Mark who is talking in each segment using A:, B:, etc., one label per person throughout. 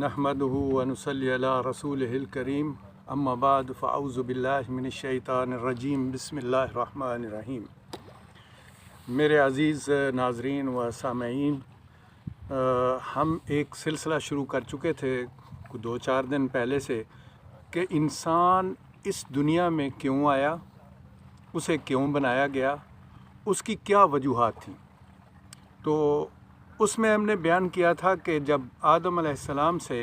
A: نحمدہ ونصلی علی رسولہ الکریم اما بعد فاعوذ باللہ من الشیطان الرجیم بسم اللہ الرحمن الرحیم۔ میرے عزیز ناظرین و سامعین، ہم ایک سلسلہ شروع کر چکے تھے 2-4 دن پہلے سے کہ انسان اس دنیا میں کیوں آیا، اسے کیوں بنایا گیا، اس کی کیا وجوہات تھیں۔ تو اس میں ہم نے بیان کیا تھا کہ جب آدم علیہ السلام سے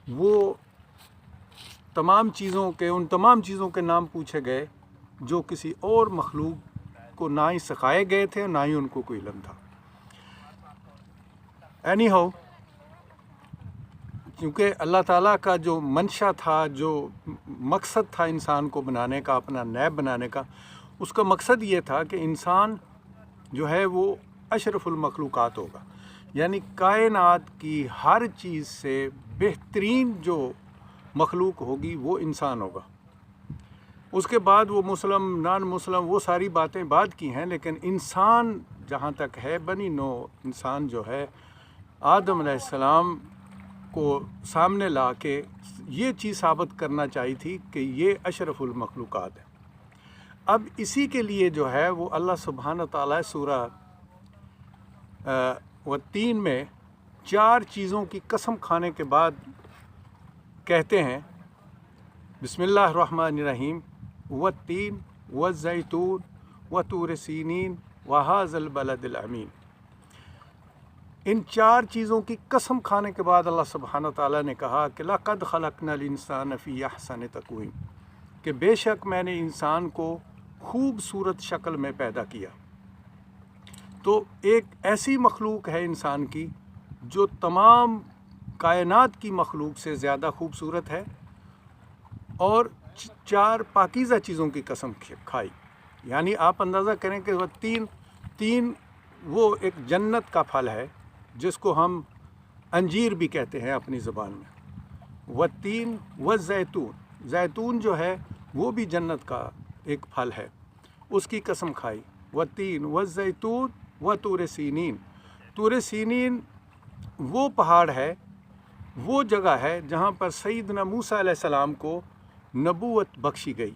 A: وہ ان تمام چیزوں کے نام پوچھے گئے جو کسی اور مخلوق کو نہ ہی سکھائے گئے تھے نہ ہی ان کو کوئی علم تھا۔ اینی ہاؤ، کیونکہ اللہ تعالیٰ کا جو منشا تھا، جو مقصد تھا انسان کو بنانے کا، اپنا نیب بنانے کا، اس کا مقصد یہ تھا کہ انسان جو ہے وہ اشرف المخلوقات ہوگا، یعنی کائنات کی ہر چیز سے بہترین جو مخلوق ہوگی وہ انسان ہوگا۔ اس کے بعد وہ مسلم نان مسلم وہ ساری باتیں بعد کی ہیں، لیکن انسان جہاں تک ہے، بنی نو انسان جو ہے، آدم علیہ السلام کو سامنے لا کے یہ چیز ثابت کرنا چاہی تھی کہ یہ اشرف المخلوقات ہے۔ اب اسی کے لیے جو ہے وہ اللہ سبحانہ تعالیٰ سورہ والتین میں 4 چیزوں کی قسم کھانے کے بعد کہتے ہیں، بسم اللہ الرحمن الرحیم، والتین والزیتون وطور سینین وہذا البلد الامین۔ ان 4 چیزوں کی قسم کھانے کے بعد اللہ سبحانہ تعالیٰ نے کہا کہ لقد خلقنا الانسان فی احسن تقویم، کہ بے شک میں نے انسان کو خوبصورت شکل میں پیدا کیا۔ تو ایک ایسی مخلوق ہے انسان کی جو تمام کائنات کی مخلوق سے زیادہ خوبصورت ہے، اور 4 پاکیزہ چیزوں کی قسم کھائی۔ یعنی آپ اندازہ کریں کہ وہ تین وہ ایک جنت کا پھل ہے جس کو ہم انجیر بھی کہتے ہیں اپنی زبان میں۔ والتین والزیتون، زیتون جو ہے وہ بھی جنت کا ایک پھل ہے، اس کی قسم کھائی۔ والتین والزیتون وطور سینین، طور سینین وہ پہاڑ ہے، وہ جگہ ہے جہاں پر سیدنا موسیٰ علیہ السلام کو نبوت بخشی گئی۔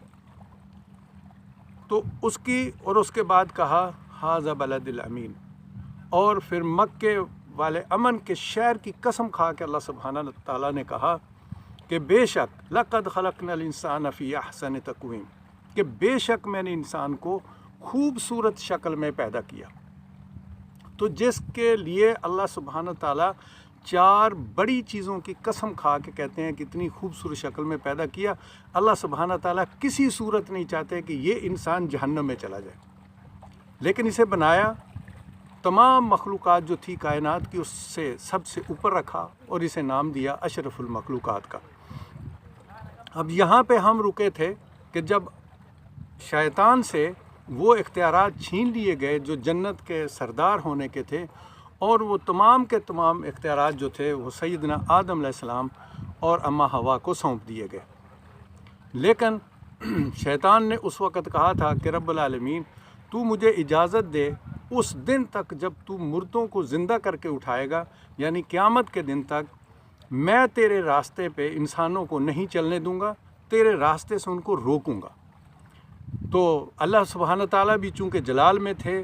A: تو اس کے بعد کہا ھذا بلد الامین، اور پھر مکے والے امن کے شہر کی قسم کھا کے اللہ سبحانہ تعالیٰ نے کہا کہ بے شک لقد خلقنا الانسان فی احسن تقویم، کہ بے شک میں نے انسان کو خوبصورت شکل میں پیدا کیا۔ تو جس کے لیے اللہ سبحانہ تعالیٰ 4 بڑی چیزوں کی قسم کھا کے کہتے ہیں کہ اتنی خوبصورت شکل میں پیدا کیا، اللہ سبحانہ تعالیٰ کسی صورت نہیں چاہتے کہ یہ انسان جہنم میں چلا جائے، لیکن اسے بنایا، تمام مخلوقات جو تھی کائنات کی اس سے سب سے اوپر رکھا اور اسے نام دیا اشرف المخلوقات کا۔ اب یہاں پہ ہم رکے تھے کہ جب شیطان سے وہ اختیارات چھین لیے گئے جو جنت کے سردار ہونے کے تھے، اور وہ تمام کے تمام اختیارات جو تھے وہ سیدنا آدم علیہ السلام اور اماں حوا کو سونپ دیے گئے۔ لیکن شیطان نے اس وقت کہا تھا کہ رب العالمین تو مجھے اجازت دے اس دن تک جب تو مردوں کو زندہ کر کے اٹھائے گا، یعنی قیامت کے دن تک میں تیرے راستے پہ انسانوں کو نہیں چلنے دوں گا، تیرے راستے سے ان کو روکوں گا۔ تو اللہ سبحانہ تعالیٰ بھی چونکہ جلال میں تھے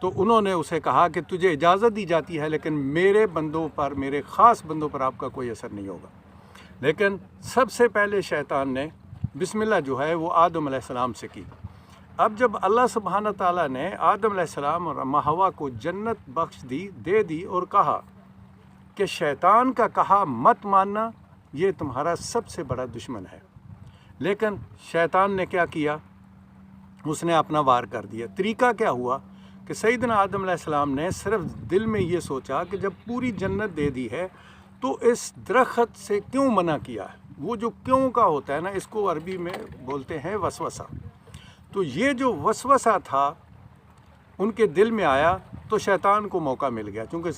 A: تو انہوں نے اسے کہا کہ تجھے اجازت دی جاتی ہے، لیکن میرے بندوں پر، میرے خاص بندوں پر آپ کا کوئی اثر نہیں ہوگا۔ لیکن سب سے پہلے شیطان نے بسم اللہ جو ہے وہ آدم علیہ السلام سے کی۔ اب جب اللہ سبحانہ تعالیٰ نے آدم علیہ السلام اور اماں حوا کو جنت دے دی اور کہا کہ شیطان کا کہا مت ماننا، یہ تمہارا سب سے بڑا دشمن ہے، لیکن شیطان نے کیا کیا؟ اس نے اپنا وار کر دیا۔ طریقہ کیا ہوا کہ سیدنا آدم علیہ السلام نے صرف دل میں یہ سوچا کہ جب پوری جنت دے دی ہے تو اس درخت سے کیوں منع کیا ہے؟ وہ جو کیوں کا ہوتا ہے نا، اس کو عربی میں بولتے ہیں وسوسہ۔ تو یہ جو وسوسہ تھا ان کے دل میں آیا تو شیطان کو موقع مل گیا، چونکہ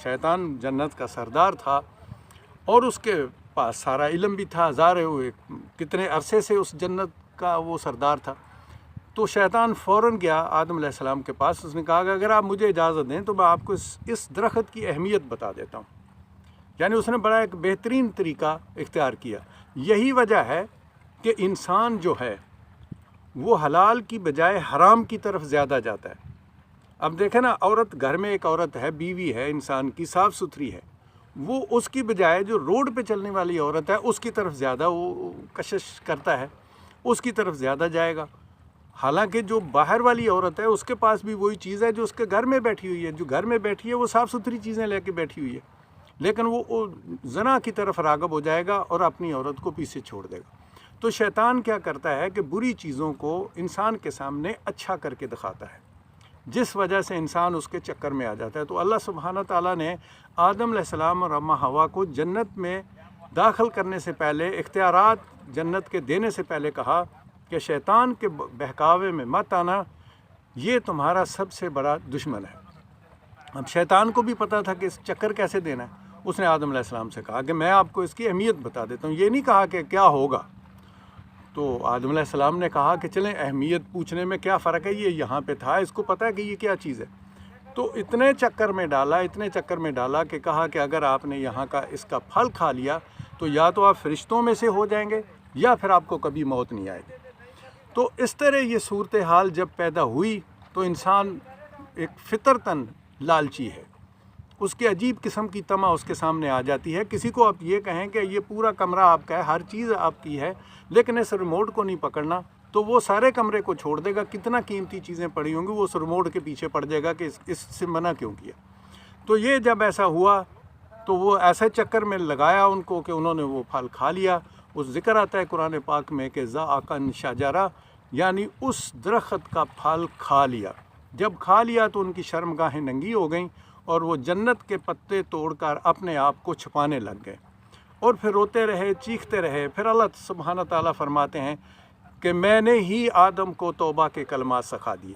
A: شیطان جنت کا سردار تھا اور اس کے پاس سارا علم بھی تھا، ظاہر ہوئے کتنے عرصے سے اس جنت کا وہ سردار تھا۔ تو شیطان فوراً گیا آدم علیہ السلام کے پاس، اس نے کہا کہ اگر آپ مجھے اجازت دیں تو میں آپ کو اس درخت کی اہمیت بتا دیتا ہوں۔ یعنی اس نے بڑا ایک بہترین طریقہ اختیار کیا۔ یہی وجہ ہے کہ انسان جو ہے وہ حلال کی بجائے حرام کی طرف زیادہ جاتا ہے۔ اب دیکھیں نا، عورت گھر میں ایک عورت ہے، بیوی ہے انسان کی، صاف ستھری ہے، وہ اس کی بجائے جو روڈ پہ چلنے والی عورت ہے اس کی طرف زیادہ وہ کشش کرتا ہے، اس کی طرف زیادہ جائے گا۔ حالانکہ جو باہر والی عورت ہے اس کے پاس بھی وہی چیز ہے جو اس کے گھر میں بیٹھی ہوئی ہے، جو گھر میں بیٹھی ہے وہ صاف ستھری چیزیں لے کے بیٹھی ہوئی ہے، لیکن وہ زنا کی طرف راغب ہو جائے گا اور اپنی عورت کو پیچھے چھوڑ دے گا۔ تو شیطان کیا کرتا ہے کہ بری چیزوں کو انسان کے سامنے اچھا کر کے دکھاتا ہے، جس وجہ سے انسان اس کے چکر میں آ جاتا ہے۔ تو اللہ سبحانہ تعالیٰ نے آدم علیہ السلام اور اماں حوا کو جنت میں داخل کرنے سے پہلے، اختیارات جنت کے دینے سے پہلے کہا کہ شیطان کے بہکاوے میں مت آنا، یہ تمہارا سب سے بڑا دشمن ہے۔ اب شیطان کو بھی پتہ تھا کہ اس چکر کیسے دینا ہے۔ اس نے آدم علیہ السلام سے کہا کہ میں آپ کو اس کی اہمیت بتا دیتا ہوں، یہ نہیں کہا کہ کیا ہوگا۔ تو آدم علیہ السلام نے کہا کہ چلیں، اہمیت پوچھنے میں کیا فرق ہے، یہ یہاں پہ تھا، اس کو پتہ ہے کہ یہ کیا چیز ہے۔ تو اتنے چکر میں ڈالا کہ کہا کہ اگر آپ نے یہاں کا اس کا پھل کھا لیا تو یا تو آپ فرشتوں میں سے ہو جائیں گے یا پھر آپ کو کبھی موت نہیں آئے گی۔ تو اس طرح یہ صورتحال جب پیدا ہوئی تو انسان ایک فطرتاً لالچی ہے، اس کے عجیب قسم کی طمع اس کے سامنے آ جاتی ہے۔ کسی کو آپ یہ کہیں کہ یہ پورا کمرہ آپ کا ہے، ہر چیز آپ کی ہے، لیکن اس ریموٹ کو نہیں پکڑنا، تو وہ سارے کمرے کو چھوڑ دے گا، کتنا قیمتی چیزیں پڑی ہوں گی وہ اس ریموٹ کے پیچھے پڑ جائے گا کہ اس سے منع کیوں کیا۔ تو یہ جب ایسا ہوا تو وہ ایسے چکر میں لگایا ان کو کہ انہوں نے وہ پھل کھا لیا۔ اس ذکر آتا ہے قرآن پاک میں کہ ذاقن شجرہ، یعنی اس درخت کا پھل کھا لیا۔ جب کھا لیا تو ان کی شرمگاہیں ننگی ہو گئیں اور وہ جنت کے پتے توڑ کر اپنے آپ کو چھپانے لگ گئے اور پھر روتے رہے، چیختے رہے۔ پھر اللہ سبحانہ تعالیٰ فرماتے ہیں کہ میں نے ہی آدم کو توبہ کے کلمات سکھا دیے۔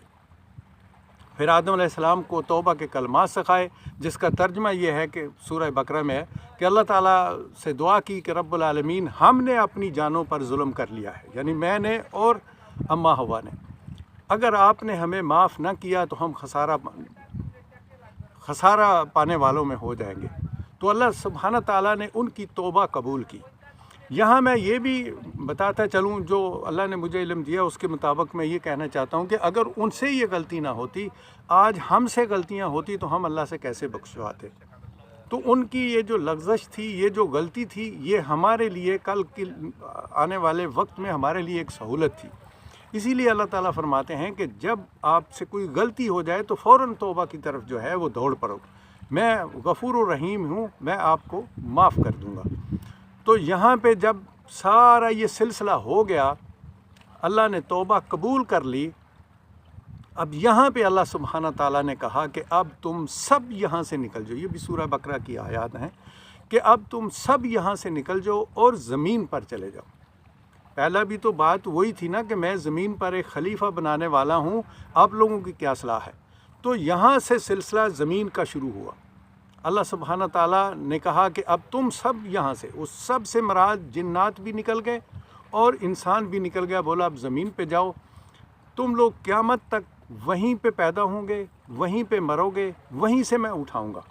A: پھر آدم علیہ السلام کو توبہ کے کلمات سکھائے، جس کا ترجمہ یہ ہے کہ سورہ بقرہ میں ہے کہ اللہ تعالیٰ سے دعا کی کہ رب العالمین، ہم نے اپنی جانوں پر ظلم کر لیا ہے، یعنی میں نے اور اماں حوا نے، اگر آپ نے ہمیں معاف نہ کیا تو ہم خسارہ پانے والوں میں ہو جائیں گے۔ تو اللہ سبحانہ تعالیٰ نے ان کی توبہ قبول کی۔ یہاں میں یہ بھی بتاتا چلوں، جو اللہ نے مجھے علم دیا اس کے مطابق میں یہ کہنا چاہتا ہوں کہ اگر ان سے یہ غلطی نہ ہوتی، آج ہم سے غلطیاں ہوتی تو ہم اللہ سے کیسے بخشواتے۔ تو ان کی یہ جو لغزش تھی، یہ جو غلطی تھی، یہ ہمارے لیے کل کی آنے والے وقت میں ہمارے لیے ایک سہولت تھی۔ اسی لیے اللہ تعالیٰ فرماتے ہیں کہ جب آپ سے کوئی غلطی ہو جائے تو فوراً توبہ کی طرف جو ہے وہ دوڑ پڑو، میں غفور الرحیم ہوں، میں آپ کو معاف کر دوں گا۔ تو یہاں پہ جب سارا یہ سلسلہ ہو گیا، اللہ نے توبہ قبول کر لی، اب یہاں پہ اللہ سبحانہ تعالیٰ نے کہا کہ اب تم سب یہاں سے نکل جاؤ۔ یہ بھی سورہ بقرہ کی آیات ہیں کہ اب تم سب یہاں سے نکل جاؤ اور زمین پر چلے جاؤ۔ پہلا بھی تو بات وہی تھی نا کہ میں زمین پر ایک خلیفہ بنانے والا ہوں، آپ لوگوں کی کیا صلاح ہے۔ تو یہاں سے سلسلہ زمین کا شروع ہوا۔ اللہ سبحانہ تعالیٰ نے کہا کہ اب تم سب یہاں سے، اس سب سے مراد جنات بھی نکل گئے اور انسان بھی نکل گیا، بولا اب زمین پہ جاؤ، تم لوگ قیامت تک وہیں پہ پیدا ہوں گے، وہیں پہ مرو گے، وہیں سے میں اٹھاؤں گا۔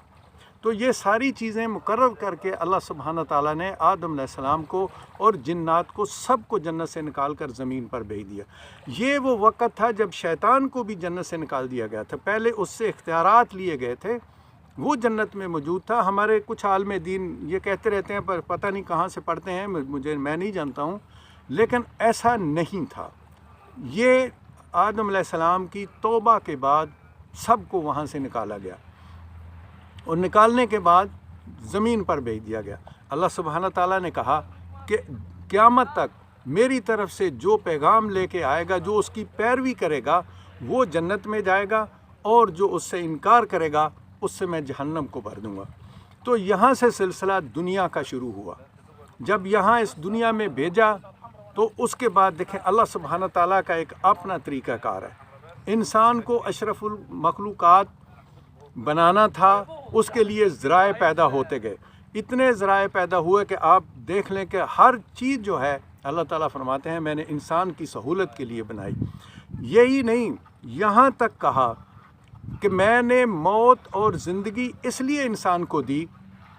A: تو یہ ساری چیزیں مقرر کر کے اللہ سبحانہ تعالیٰ نے آدم علیہ السلام کو اور جنات کو سب کو جنت سے نکال کر زمین پر بھیج دیا۔ یہ وہ وقت تھا جب شیطان کو بھی جنت سے نکال دیا گیا تھا، پہلے اس سے اختیارات لیے گئے تھے، وہ جنت میں موجود تھا۔ ہمارے کچھ عالم دین یہ کہتے رہتے ہیں، پر پتہ نہیں کہاں سے پڑھتے ہیں، میں نہیں جانتا ہوں، لیکن ایسا نہیں تھا۔ یہ آدم علیہ السلام کی توبہ کے بعد سب کو وہاں سے نکالا گیا اور نکالنے کے بعد زمین پر بھیج دیا گیا۔ اللہ سبحانہ تعالیٰ نے کہا کہ قیامت تک میری طرف سے جو پیغام لے کے آئے گا، جو اس کی پیروی کرے گا، وہ جنت میں جائے گا، اور جو اس سے انکار کرے گا اس سے میں جہنم کو بھر دوں گا۔ تو یہاں سے سلسلہ دنیا کا شروع ہوا۔ جب یہاں اس دنیا میں بھیجا تو اس کے بعد دیکھیں اللہ سبحانہ تعالیٰ کا ایک اپنا طریقہ کار ہے۔ انسان کو اشرف المخلوقات بنانا تھا، اس کے لیے ذرائع پیدا ہوتے گئے، اتنے ذرائع پیدا ہوئے کہ آپ دیکھ لیں کہ ہر چیز جو ہے اللہ تعالیٰ فرماتے ہیں میں نے انسان کی سہولت کے لیے بنائی۔ یہی نہیں، یہاں تک کہا کہ میں نے موت اور زندگی اس لیے انسان کو دی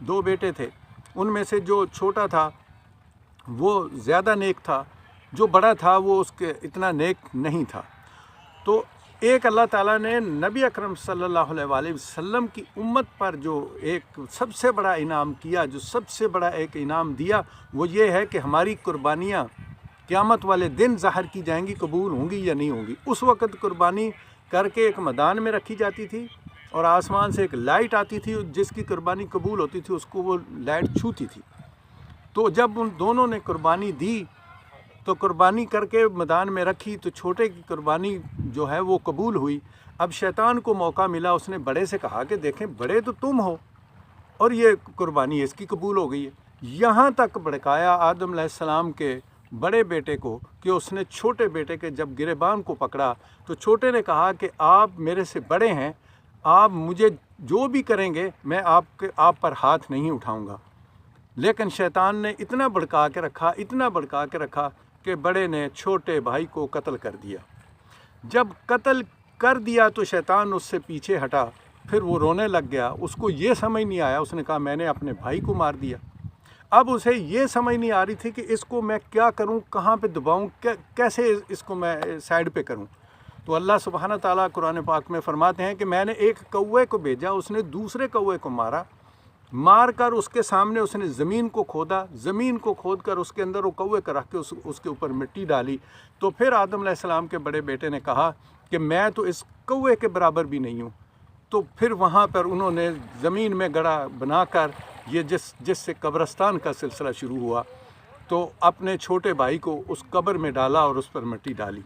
A: 2 بیٹے تھے، ان میں سے جو چھوٹا تھا وہ زیادہ نیک تھا، جو بڑا تھا وہ اس کے اتنا نیک نہیں تھا۔ تو ایک اللہ تعالیٰ نے نبی اکرم صلی اللہ علیہ وآلہ وسلم کی امت پر جو ایک سب سے بڑا انعام کیا، جو سب سے بڑا ایک انعام دیا، وہ یہ ہے کہ ہماری قربانیاں قیامت والے دن ظاہر کی جائیں گی، قبول ہوں گی یا نہیں ہوں گی۔ اس وقت قربانی کر کے ایک میدان میں رکھی جاتی تھی اور آسمان سے ایک لائٹ آتی تھی، جس کی قربانی قبول ہوتی تھی اس کو وہ لائٹ چھوتی تھی۔ تو جب ان دونوں نے قربانی دی تو قربانی کر کے میدان میں رکھی تو چھوٹے کی قربانی جو ہے وہ قبول ہوئی۔ اب شیطان کو موقع ملا، اس نے بڑے سے کہا کہ دیکھیں بڑے تو تم ہو اور یہ قربانی اس کی قبول ہو گئی ہے۔ یہاں تک بھڑکایا آدم علیہ السلام کے بڑے بیٹے کو کہ اس نے چھوٹے بیٹے کے جب گریبان کو پکڑا تو چھوٹے نے کہا کہ آپ میرے سے بڑے ہیں، آپ مجھے جو بھی کریں گے میں آپ پر ہاتھ نہیں اٹھاؤں گا۔ لیکن شیطان نے اتنا بھڑکا کے رکھا کہ بڑے نے چھوٹے بھائی کو قتل کر دیا۔ جب قتل کر دیا تو شیطان اس سے پیچھے ہٹا، پھر وہ رونے لگ گیا۔ اس کو یہ سمجھ نہیں آیا، اس نے کہا میں نے اپنے بھائی کو مار دیا۔ اب اسے یہ سمجھ نہیں آ رہی تھی کہ اس کو میں کیا کروں، کہاں پہ دباؤں، کیسے اس کو میں سائیڈ پہ کروں۔ تو اللہ سبحانہ تعالیٰ قرآن پاک میں فرماتے ہیں کہ میں نے ایک کوے کو بھیجا، اس نے دوسرے کوے کو مار کر اس کے سامنے اس نے زمین کو کھود کر اس کے اندر وہ کوے کا رکھ کے اس کے اوپر مٹی ڈالی۔ تو پھر آدم علیہ السلام کے بڑے بیٹے نے کہا کہ میں تو اس کوے کے برابر بھی نہیں ہوں۔ تو پھر وہاں پر انہوں نے زمین میں گڑھا بنا کر یہ جس سے قبرستان کا سلسلہ شروع ہوا، تو اپنے چھوٹے بھائی کو اس قبر میں ڈالا اور اس پر مٹی ڈالی۔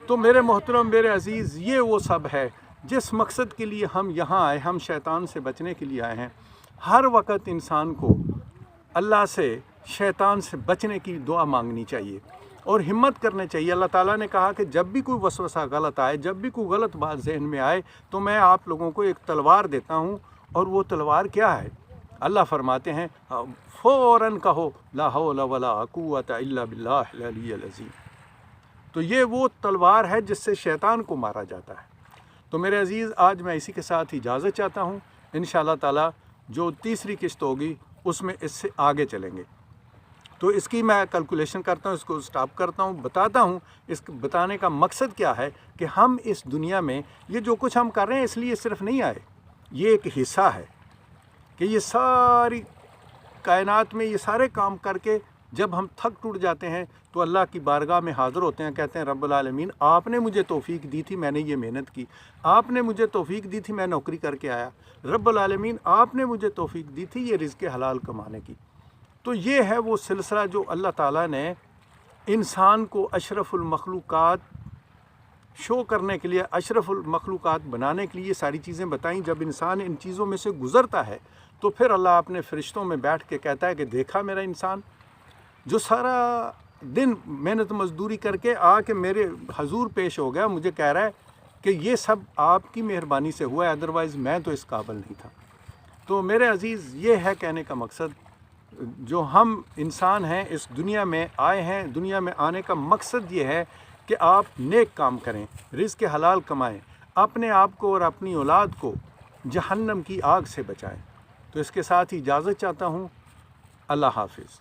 A: تو میرے محترم، میرے عزیز، یہ وہ سب ہے جس مقصد کے لیے ہم یہاں آئے، ہم شیطان سے بچنے کے لیے آئے ہیں۔ ہر وقت انسان کو اللہ سے، شیطان سے بچنے کی دعا مانگنی چاہیے اور ہمت کرنے چاہیے۔ اللہ تعالیٰ نے کہا کہ جب بھی کوئی وسوسہ غلط آئے، جب بھی کوئی غلط بات ذہن میں آئے تو میں آپ لوگوں کو ایک تلوار دیتا ہوں، اور وہ تلوار کیا ہے؟ اللہ فرماتے ہیں فوراً کہو لا حول ولا قوت الا باللہ العلی العظیم۔ تو یہ وہ تلوار ہے جس سے شیطان کو مارا جاتا ہے۔ تو میرے عزیز، آج میں اسی کے ساتھ اجازت چاہتا ہوں۔ انشاءاللہ تعالیٰ جو تیسری قسط ہوگی اس میں اس سے آگے چلیں گے۔ تو اس کی میں کیلکولیشن کرتا ہوں، اس کو سٹاپ کرتا ہوں، بتاتا ہوں اس بتانے کا مقصد کیا ہے کہ ہم اس دنیا میں یہ جو کچھ ہم کر رہے ہیں اس لیے صرف نہیں آئے، یہ ایک حصہ ہے کہ یہ ساری کائنات میں یہ سارے کام کر کے جب ہم تھک ٹوٹ جاتے ہیں تو اللہ کی بارگاہ میں حاضر ہوتے ہیں، کہتے ہیں رب العالمین آپ نے مجھے توفیق دی تھی، میں نے یہ محنت کی، آپ نے مجھے توفیق دی تھی، میں نوکری کر کے آیا، رب العالمین آپ نے مجھے توفیق دی تھی یہ رزق حلال کمانے کی۔ تو یہ ہے وہ سلسلہ جو اللہ تعالیٰ نے انسان کو اشرف المخلوقات شو کرنے کے لیے، اشرف المخلوقات بنانے کے لیے یہ ساری چیزیں بتائیں۔ جب انسان ان چیزوں میں سے گزرتا ہے تو پھر اللہ اپنے فرشتوں میں بیٹھ کے کہتا ہے کہ دیکھا میرا انسان جو سارا دن محنت مزدوری کر کے آ کے میرے حضور پیش ہو گیا، مجھے کہہ رہا ہے کہ یہ سب آپ کی مہربانی سے ہوا ہے، ادروائز میں تو اس قابل نہیں تھا۔ تو میرے عزیز، یہ ہے کہنے کا مقصد، جو ہم انسان ہیں اس دنیا میں آئے ہیں، دنیا میں آنے کا مقصد یہ ہے کہ آپ نیک کام کریں، رزق حلال کمائیں، اپنے آپ کو اور اپنی اولاد کو جہنم کی آگ سے بچائیں۔ تو اس کے ساتھ ہی اجازت چاہتا ہوں۔ اللہ حافظ۔